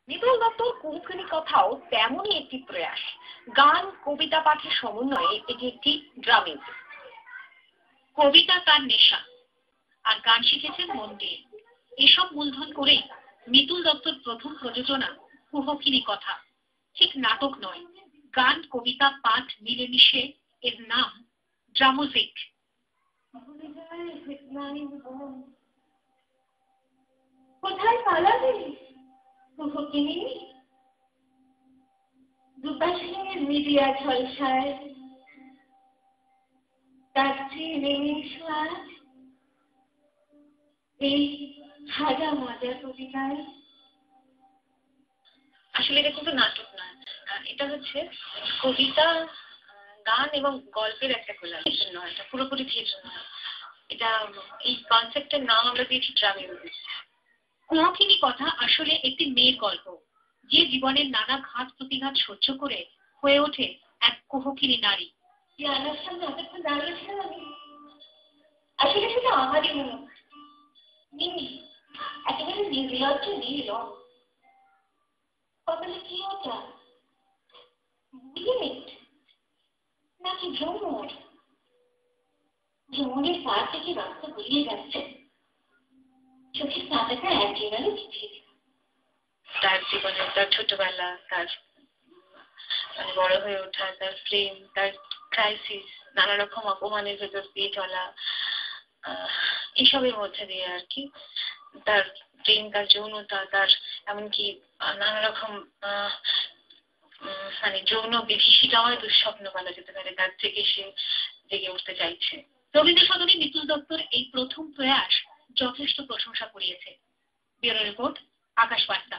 মিতুল দত্তর কুহুকানী কথাও তেমনই একটি প্রয়াস। গান কবিতা পাঠের সমন্বয়ে এটি একটি ড্রাম মিউজিক। কবিতা তার নেশা, আর গান শিখেছেন মন দিয়ে। এসব মূলধন করেই মিতুল দত্তর প্রথম প্রযোজনা কুহুকানী কথা। ঠিক নাটক নয়, গান কবিতা পাঠ মিলেমিশে এর নাম ড্রামোজিক। কোথায় পালাবে কুহুকানী? দুপাশের মিডিয়া ঝলসায় তার শ্বাস, এই হাজা মজার কবিতায়। আসলে এটা কিন্তু নাটক নয়, এটা হচ্ছে কবিতা, গান এবং গল্পের একটা কোলাজ। নয়, এটা পুরোপুরি থিয়েটার নয়। এটা এই কনসেপ্টের নাম আমরা দিয়েছি ড্রাম মিউজিক। কুহুকানী কথা আসলে একটি মেয়ের গল্প, যে জীবনের নানা ঘাত প্রতিঘাত সহ্য করে হয়ে ওঠে এক কুহুকানী নারী। আয়নার সামনে অতক্ষণ দাঁড়িয়েছিলাম আমি, আসলে সেটা আমারই মুখ। মিমি একেবারে নির্লজ্জ নির্লম। কপালে কি ওটা? বুলেট নাকি ভ্রমর? ভ্রমরের পা থেকে রক্ত গড়িয়ে যাচ্ছে, চোখের পাতাটা একেবারে ভিজিয়ে দিল। তার জীবনে তার ছোটবেলা, তার মানে বড় হয়ে ওঠা, তার প্রেম, তার ক্রাইসিস, নানা রকম অপমানের ভেতর দিয়ে চলা, এসবের মধ্যে দিয়ে আর কি। তার প্রেম, তার যৌনতা, তার এমনকি নানা রকম মানে যৌন বিভীষিকাময় দুঃস্বপ্ন বলা যেতে পারে, তার থেকে সে জেগে উঠতে চাইছে। রবীন্দ্র সদনে মিতুল দত্তর এই প্রথম প্রয়াস যথেষ্ট প্রশংসা কুড়িয়েছে। ব্যুরো রিপোর্ট, আকাশ বার্তা।